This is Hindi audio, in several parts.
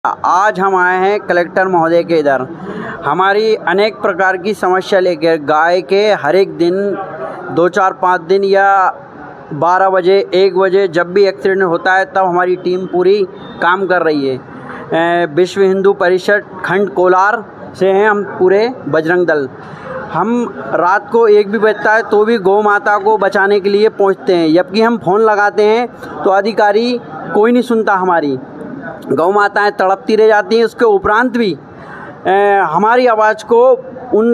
आज हम आए हैं कलेक्टर महोदय के इधर। हमारी अनेक प्रकार की समस्या लेकर गाय के हर एक दिन 2, 4, 5 दिन या 12 बजे 1 बजे जब भी एक्सीडेंट होता है तब हमारी टीम पूरी काम कर रही है। विश्व हिंदू परिषद खंड कोलार से हैं हम पूरे बजरंग दल। हम रात को 1 भी बजता है तो भी गौ माता को बचाने के लिए पहुंचते हैं, जबकि हम फ़ोन लगाते हैं तो अधिकारी कोई नहीं सुनता हमारी। गौ माताएँ तड़पती रह जाती हैं। उसके उपरांत भी हमारी आवाज़ को उन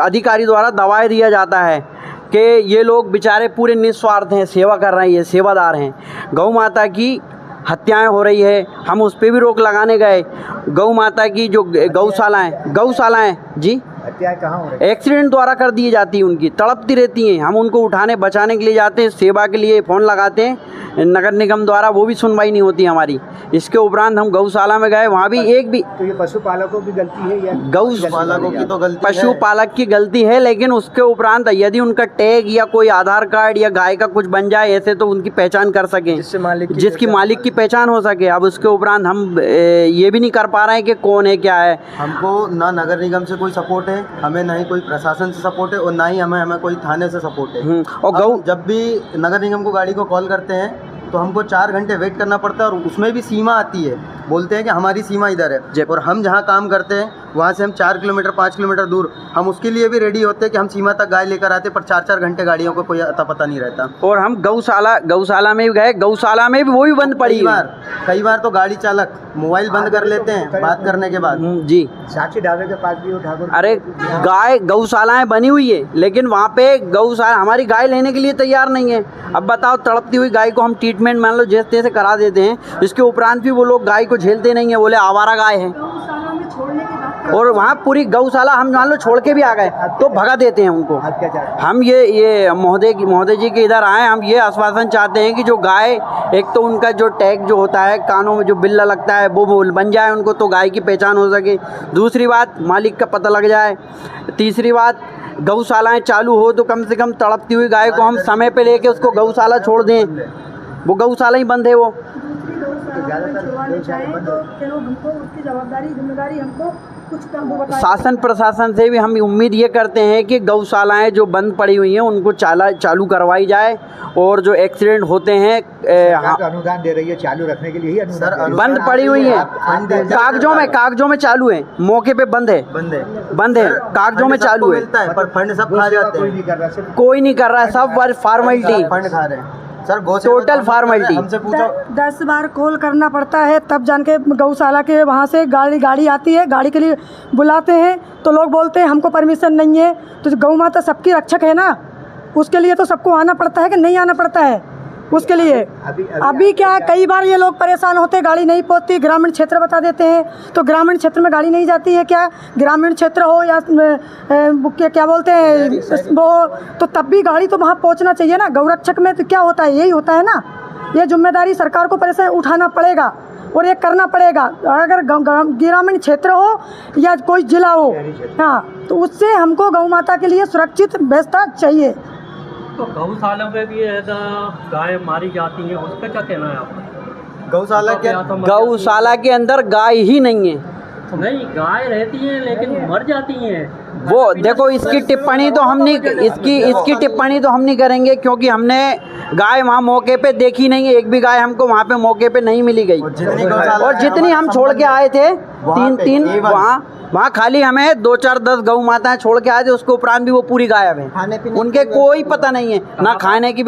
अधिकारी द्वारा दबाए दिया जाता है कि ये लोग बेचारे पूरे निस्वार्थ हैं, सेवा कर रहे हैं, सेवादार हैं। गौ माता की हत्याएं हो रही है, हम उस पर भी रोक लगाने गए। गौ माता की जो गौशालाएँ जी हत्याएं कहाँ हो रही है? एक्सीडेंट द्वारा कर दी जाती है, उनकी तड़पती रहती हैं। हम उनको उठाने बचाने के लिए जाते हैं, सेवा के लिए फ़ोन लगाते हैं नगर निगम द्वारा, वो भी सुनवाई नहीं होती हमारी। इसके उपरांत हम गौशाला में गए, वहाँ भी एक भी तो ये पशुपालकों की गलती है या गौपालकों की तो गलती पशुपालक की गलती है, लेकिन उसके उपरांत यदि उनका टैग या कोई आधार कार्ड या गाय का कुछ बन जाए ऐसे तो उनकी पहचान कर सकें, जिसकी मालिक की पहचान हो सके। अब उसके उपरांत हम ये भी नहीं कर पा रहे हैं कि कौन है क्या है। हमको ना नगर निगम से कोई सपोर्ट है, हमें ना ही कोई प्रशासन से सपोर्ट है और ना ही हमें कोई थाने से सपोर्ट है। और जब भी नगर निगम को गाड़ी को कॉल करते हैं तो हमको 4 घंटे वेट करना पड़ता है और उसमें भी सीमा आती है, बोलते हैं कि हमारी सीमा इधर है और हम जहाँ काम करते हैं वहाँ से हम 4 किलोमीटर 5 किलोमीटर दूर हम उसके लिए भी रेडी होते हैं कि हम सीमा तक गाय लेकर आते, पर 4-4 घंटे गाड़ियों को कोई अता पता नहीं रहता। और हम गौशाला में भी गए, गौशाला में भी वो भी बंद पड़ी। कई बार तो गाड़ी चालक मोबाइल बंद कर लेते हैं बात करने के बाद। जी, साक्षी ढाबे के पास भी उठा। अरे गौशालाएं बनी हुई है, लेकिन वहाँ पे गौशाला हमारी गाय लेने के लिए तैयार नहीं है। अब बताओ, तड़पती हुई गाय को हम ट्रीटमेंट मान लो जैसे तैसे करा देते हैं, इसके उपरांत भी वो लोग गाय को झेलते नहीं है, बोले आवारा गाय है। और वहाँ पूरी गौशाला हम मान लो छोड़ के भी आ गए तो भगा देते हैं उनको। हम ये महोदय जी के इधर आए, हम ये आश्वासन चाहते हैं कि जो गाय, एक तो उनका जो टैग जो होता है कानों में जो बिल्ला लगता है वो बन जाए उनको, तो गाय की पहचान हो सके। दूसरी बात, मालिक का पता लग जाए। तीसरी बात, गौशालाएँ चालू हो तो कम से कम तड़पती हुई गाय को हम समय पे लेके उसको गौशाला छोड़ दें। वो गौशाला ही बंद है। वो शासन प्रशासन से भी हम उम्मीद ये करते हैं कि गौशालाएं जो बंद पड़ी हुई हैं उनको चालू करवाई जाए, और जो एक्सीडेंट होते हैं अनुदान दे रही है चालू रखने के लिए। बंद पड़ी हुई है, कागजों में चालू है, मौके पे बंद है, कागजों में चालू है, पर फंड सब खा जाते हैं। कोई नहीं कर रहा है, सब फॉर्मेलिटी फंड खा रहे हैं सर, टोटल फॉर्मेलिटी। हमसे पूछो 10 बार कॉल करना पड़ता है तब जान के गौशाला के वहाँ से गाड़ी आती है, गाड़ी के लिए बुलाते हैं तो लोग बोलते हैं हमको परमिशन नहीं है। तो गौ माता सबकी रक्षक है ना, उसके लिए तो सबको आना पड़ता है कि नहीं आना पड़ता है उसके लिए। अभी क्या है, कई बार ये लोग परेशान होते हैं, गाड़ी नहीं पहुंचती, ग्रामीण क्षेत्र बता देते हैं तो ग्रामीण क्षेत्र में गाड़ी नहीं जाती है। क्या ग्रामीण क्षेत्र हो या क्या बोलते हैं वो, तो तब भी गाड़ी तो वहाँ पहुंचना चाहिए ना। गौरक्षक में तो क्या होता है, यही होता है ना। ये जिम्मेदारी सरकार को परेशान उठाना पड़ेगा और ये करना पड़ेगा। अगर ग्रामीण क्षेत्र हो या कोई जिला हो, हाँ, तो उससे हमको गौ माता के लिए सुरक्षित व्यवस्था चाहिए। तो गौशाला में भी गाय मारी जाती है, उसका क्या कहना है आपका? गौशाला के अंदर गाय ही नहीं है। नहीं, गाय रहती है लेकिन मर जाती हैं। वो देखो, इसकी टिप्पणी तो हम नहीं, इसकी टिप्पणी तो हम नहीं करेंगे, क्योंकि हमने गाय वहाँ मौके पे देखी नहीं है। एक भी गाय हमको वहाँ पे मौके पे नहीं मिली गई। और जितनी हम छोड़ के आए थे 3 वहाँ खाली हमें 2, 4, 10 गौ माताएं छोड़ के आए थे, उसके उपरांत भी वो पूरी गायब है। उनके कोई पता नहीं है, ना खाने की